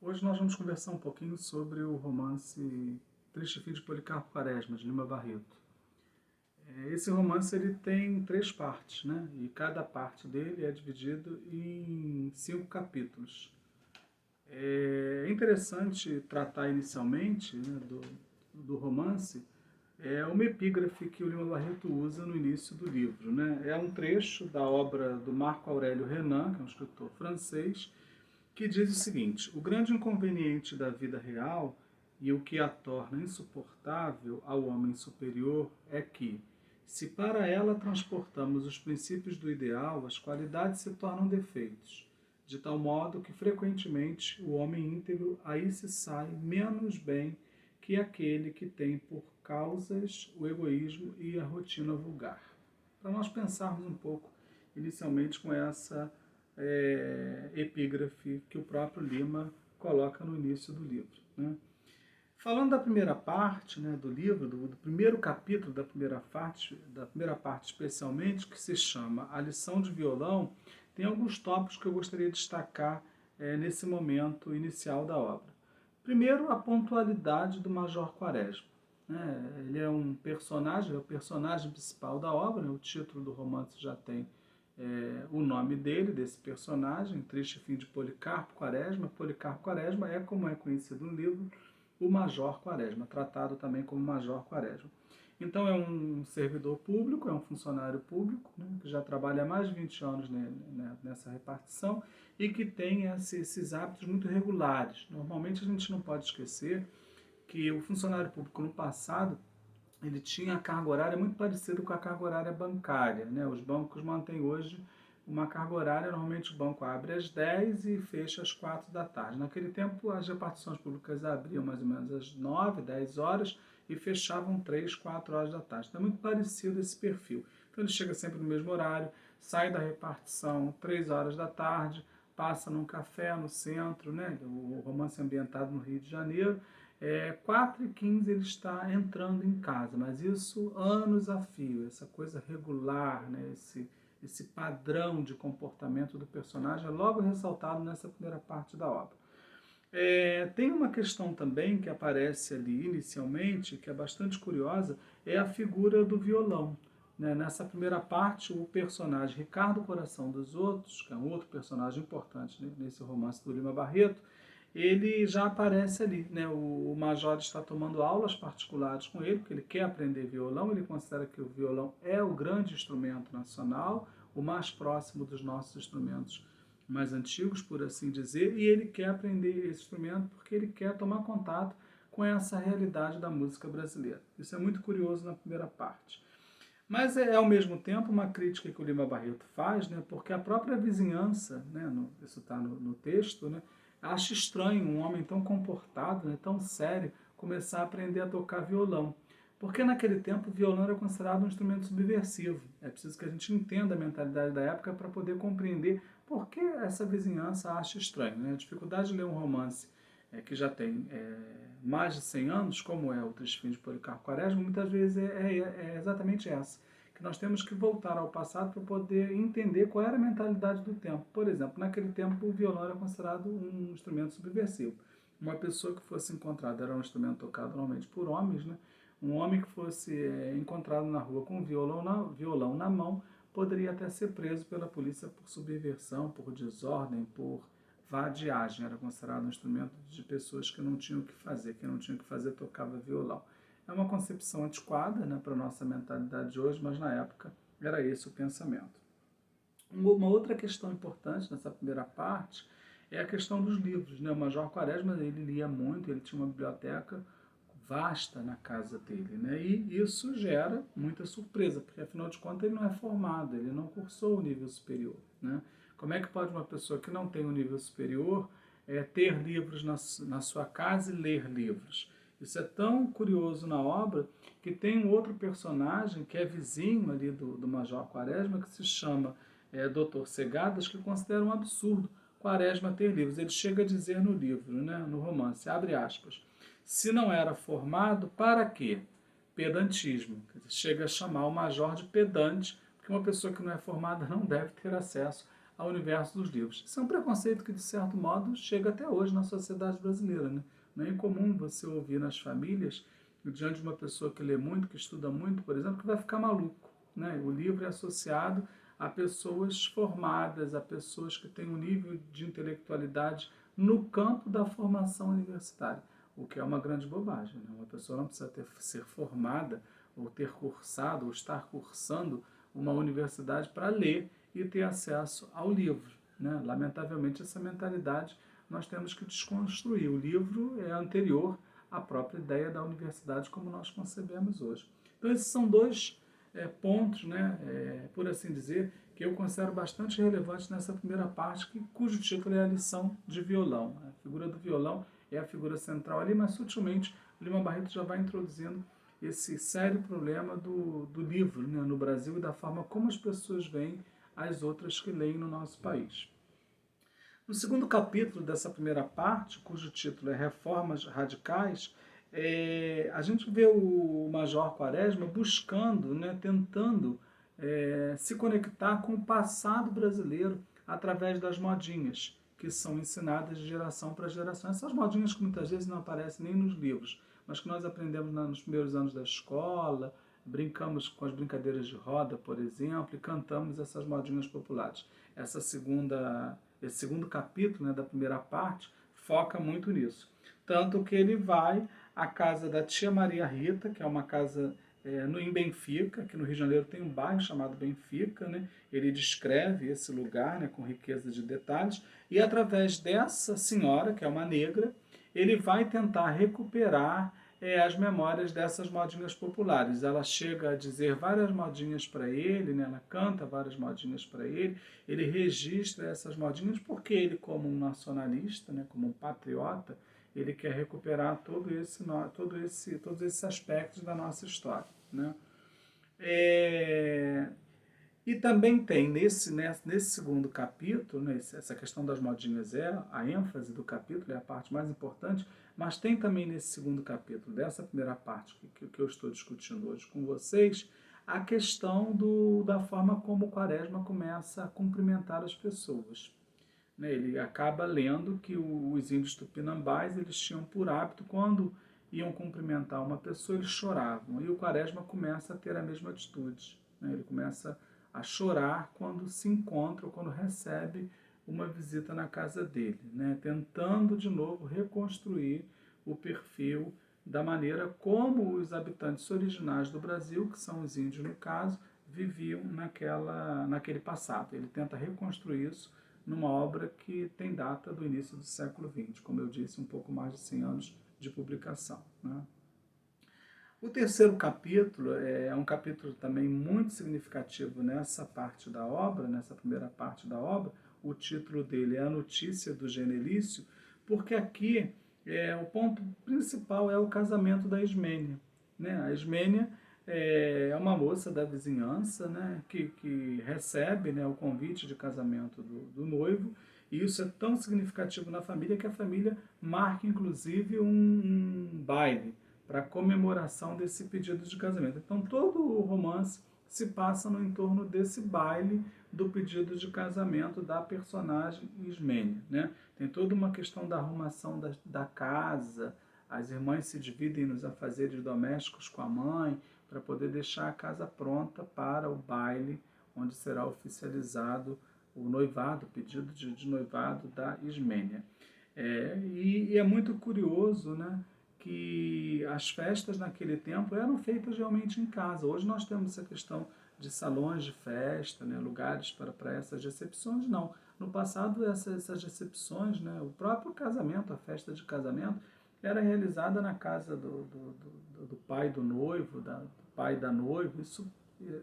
Hoje nós vamos conversar um pouquinho sobre o romance Triste Fim de Policarpo Quaresma, de Lima Barreto. Esse romance ele tem 3 partes, né? E cada parte dele é dividido em 5 capítulos. É interessante tratar inicialmente, né, do romance, uma epígrafe que o Lima Barreto usa no início do livro, né? É um trecho da obra do Marco Aurélio Renan, que é um escritor francês, que diz o seguinte: o grande inconveniente da vida real e o que a torna insuportável ao homem superior é que, se para ela transportamos os princípios do ideal, as qualidades se tornam defeitos, de tal modo que frequentemente o homem íntegro aí se sai menos bem que aquele que tem por causas o egoísmo e a rotina vulgar. Para nós pensarmos um pouco inicialmente com essa epígrafe que o próprio Lima coloca no início do livro, né? Falando da primeira parte, né, do livro, do primeiro capítulo da primeira parte especialmente, que se chama A Lição de Violão, tem alguns tópicos que eu gostaria de destacar nesse momento inicial da obra. Primeiro, a pontualidade do Major Quaresma, né? Ele é um personagem, é o personagem principal da obra, né? O título do romance já tem o nome dele, desse personagem, Triste Fim de Policarpo Quaresma. Policarpo Quaresma é, como é conhecido no livro, o Major Quaresma, tratado também como Major Quaresma. Então é um servidor público, é um funcionário público, né, que já trabalha há mais de 20 anos nessa repartição e que tem esses hábitos muito regulares. Normalmente a gente não pode esquecer que o funcionário público no passado ele tinha a carga horária muito parecida com a carga horária bancária, né? Os bancos mantêm hoje uma carga horária, normalmente o banco abre às 10 e fecha às 4 da tarde. Naquele tempo, as repartições públicas abriam mais ou menos às 9, 10 horas e fechavam 3, 4 horas da tarde. Então é muito parecido esse perfil. Então ele chega sempre no mesmo horário, sai da repartição 3 horas da tarde, passa num café no centro, né? O romance é ambientado no Rio de Janeiro, 4h15 ele está entrando em casa, mas isso anos a fio, essa coisa regular, né? Esse padrão de comportamento do personagem é logo ressaltado nessa primeira parte da obra. Tem uma questão também que aparece ali inicialmente, que é bastante curiosa, é a figura do violão. Né? Nessa primeira parte, o personagem Ricardo Coração dos Outros, que é um outro personagem importante, né, nesse romance do Lima Barreto, ele já aparece ali, né? O Major está tomando aulas particulares com ele, porque ele quer aprender violão, ele considera que o violão é o grande instrumento nacional, o mais próximo dos nossos instrumentos mais antigos, por assim dizer, e ele quer aprender esse instrumento porque ele quer tomar contato com essa realidade da música brasileira. Isso é muito curioso na primeira parte. Mas ao mesmo tempo uma crítica que o Lima Barreto faz, né, porque a própria vizinhança, né, isso está no texto, né, acha estranho um homem tão comportado, né, tão sério, começar a aprender a tocar violão. Porque naquele tempo o violão era considerado um instrumento subversivo. É preciso que a gente entenda a mentalidade da época para poder compreender por que essa vizinhança acha estranho. Né? A dificuldade de ler um romance que já tem mais de 100 anos, como é o Triste Fim de Policarpo Quaresma, muitas vezes é exatamente essa, que nós temos que voltar ao passado para poder entender qual era a mentalidade do tempo. Por exemplo, naquele tempo o violão era considerado um instrumento subversivo. Uma pessoa que fosse encontrada, era um instrumento tocado normalmente por homens, né? Um homem que fosse encontrado na rua com um violão na mão poderia até ser preso pela polícia por subversão, por desordem, por vadiagem. Era considerado um instrumento de pessoas que não tinham o que fazer. Quem não tinha o que fazer tocava violão. É uma concepção antiquada, né, para a nossa mentalidade de hoje, mas na época era esse o pensamento. Uma outra questão importante nessa primeira parte é a questão dos livros. Né? O Major Quaresma ele lia muito, ele tinha uma biblioteca vasta na casa dele, né? E isso gera muita surpresa, porque afinal de contas ele não é formado, ele não cursou o nível superior, né? Como é que pode uma pessoa que não tem o nível superior ter livros na sua casa e ler livros? Isso é tão curioso na obra que tem um outro personagem que é vizinho ali do Major Quaresma, que se chama Dr. Segadas, que considera um absurdo Quaresma ter livros. Ele chega a dizer no livro, né, no romance, abre aspas, se não era formado, para quê? Pedantismo. Chega a chamar o major de pedante, porque uma pessoa que não é formada não deve ter acesso ao universo dos livros. Isso é um preconceito que, de certo modo, chega até hoje na sociedade brasileira, né? Não é incomum você ouvir nas famílias, diante de uma pessoa que lê muito, que estuda muito, por exemplo, que vai ficar maluco, né? O livro é associado a pessoas formadas, a pessoas que têm um nível de intelectualidade no campo da formação universitária, o que é uma grande bobagem, né? Uma pessoa não precisa ser formada ou ter cursado ou estar cursando uma universidade para ler e ter acesso ao livro, né? Lamentavelmente, essa mentalidade nós temos que desconstruir. O livro é anterior à própria ideia da universidade como nós concebemos hoje. Então, esses são dois pontos, né, por assim dizer, que eu considero bastante relevantes nessa primeira parte, cujo título é a lição de violão. A figura do violão é a figura central ali, mas sutilmente o Lima Barreto já vai introduzindo esse sério problema do livro, né, no Brasil, e da forma como as pessoas veem as outras que leem no nosso país. No segundo capítulo dessa primeira parte, cujo título é Reformas Radicais, a gente vê o Major Quaresma buscando, né, tentando se conectar com o passado brasileiro através das modinhas que são ensinadas de geração para geração. Essas modinhas que muitas vezes não aparecem nem nos livros, mas que nós aprendemos nos primeiros anos da escola, brincamos com as brincadeiras de roda, por exemplo, e cantamos essas modinhas populares. Esse segundo capítulo, né, da primeira parte foca muito nisso. Tanto que ele vai à casa da tia Maria Rita, que é uma casa em Benfica, que no Rio de Janeiro tem um bairro chamado Benfica, né? Ele descreve esse lugar, né, com riqueza de detalhes, e através dessa senhora, que é uma negra, ele vai tentar recuperar as memórias dessas modinhas populares. Ela chega a dizer várias modinhas para ele, né? Ela canta várias modinhas para ele registra essas modinhas porque ele, como um nacionalista, né, como um patriota, ele quer recuperar todos esses aspectos da nossa história, né? E também tem nesse segundo capítulo, né, essa questão das modinhas é a ênfase do capítulo, é a parte mais importante, mas tem também nesse segundo capítulo, dessa primeira parte que eu estou discutindo hoje com vocês, a questão da forma como o Quaresma começa a cumprimentar as pessoas. Né? Ele acaba lendo que os índios tupinambás eles tinham por hábito, quando iam cumprimentar uma pessoa, eles choravam. E o Quaresma começa a ter a mesma atitude. Né? Ele começa a chorar quando se encontra ou quando recebe uma visita na casa dele, né? Tentando de novo reconstruir o perfil da maneira como os habitantes originais do Brasil, que são os índios no caso, viviam naquele passado. Ele tenta reconstruir isso numa obra que tem data do início do século XX, como eu disse, um pouco mais de 100 anos de publicação, né? O terceiro capítulo é um capítulo também muito significativo nessa parte da obra, nessa primeira parte da obra. O título dele é A Notícia do Genelício, porque aqui o ponto principal é o casamento da Ismênia. Né? A Ismênia é uma moça da vizinhança, né, que recebe, né, o convite de casamento do noivo, e isso é tão significativo na família que a família marca inclusive um baile para comemoração desse pedido de casamento. Então todo o romance se passa no entorno desse baile do pedido de casamento da personagem Ismênia, né? Tem toda uma questão da arrumação da casa, as irmãs se dividem nos afazeres domésticos com a mãe para poder deixar a casa pronta para o baile, onde será oficializado o noivado, o pedido de noivado da Ismênia. E é muito curioso, né, que as festas naquele tempo eram feitas realmente em casa. Hoje nós temos essa questão de salões de festa, né, lugares para essas recepções, não. No passado, essas recepções, né, o próprio casamento, a festa de casamento, era realizada na casa do pai do noivo, do pai da noiva. Isso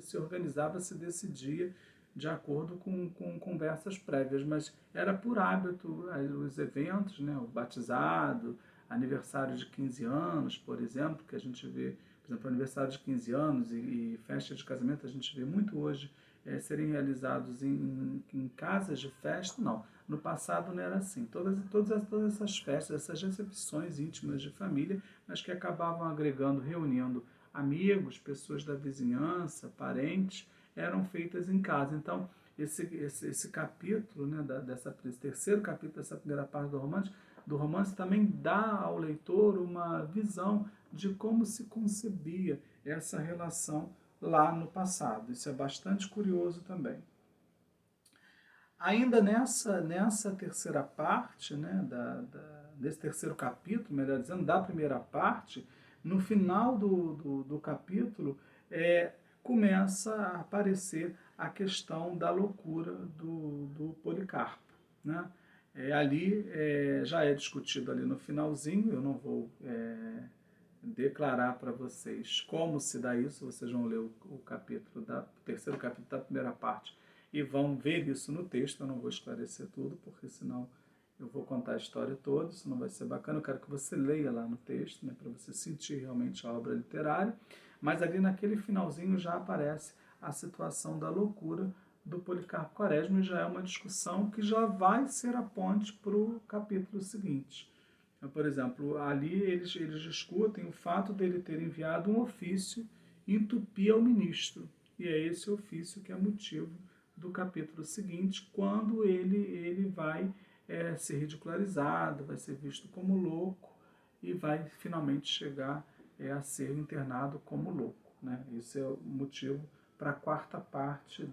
se organizava, se decidia de acordo com conversas prévias, mas era por hábito os eventos, né, o batizado, aniversário de 15 anos, por exemplo, que a gente vê, por exemplo, aniversário de 15 anos e festa de casamento, a gente vê muito hoje serem realizados em casas de festa, não. No passado não era assim. Todas essas festas, essas recepções íntimas de família, mas que acabavam agregando, reunindo amigos, pessoas da vizinhança, parentes, eram feitas em casa. Então, esse capítulo, né, desse terceiro capítulo dessa primeira parte do romance também dá ao leitor uma visão de como se concebia essa relação lá no passado. Isso é bastante curioso também. Ainda nessa terceira parte, né, desse terceiro capítulo, melhor dizendo, da primeira parte, no final do capítulo, começa a aparecer a questão da loucura do Policarpo, né? Ali já é discutido ali no finalzinho, eu não vou declarar para vocês como se dá isso, vocês vão ler o terceiro capítulo da primeira parte e vão ver isso no texto. Eu não vou esclarecer tudo, porque senão eu vou contar a história toda, isso não vai ser bacana. Eu quero que você leia lá no texto, né, para você sentir realmente a obra literária. Mas ali naquele finalzinho já aparece a situação da loucura do Policarpo Quaresma, e já é uma discussão que já vai ser a ponte para o capítulo seguinte. Então, por exemplo, ali eles discutem o fato dele ter enviado um ofício em tupi ao ministro, e é esse ofício que é motivo do capítulo seguinte, quando ele vai ser ridicularizado, vai ser visto como louco e vai finalmente chegar a ser internado como louco, né? Esse é o motivo para a quarta parte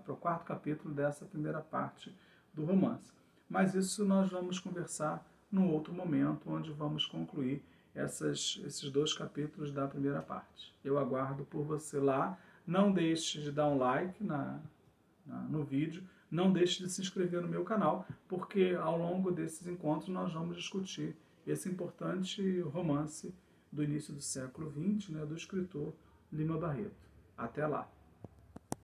para o quarto capítulo dessa primeira parte do romance. Mas isso nós vamos conversar num outro momento, onde vamos concluir esses dois capítulos da primeira parte. Eu aguardo por você lá. Não deixe de dar um like no vídeo, não deixe de se inscrever no meu canal, porque ao longo desses encontros nós vamos discutir esse importante romance do início do século XX, né, do escritor Lima Barreto. Até lá!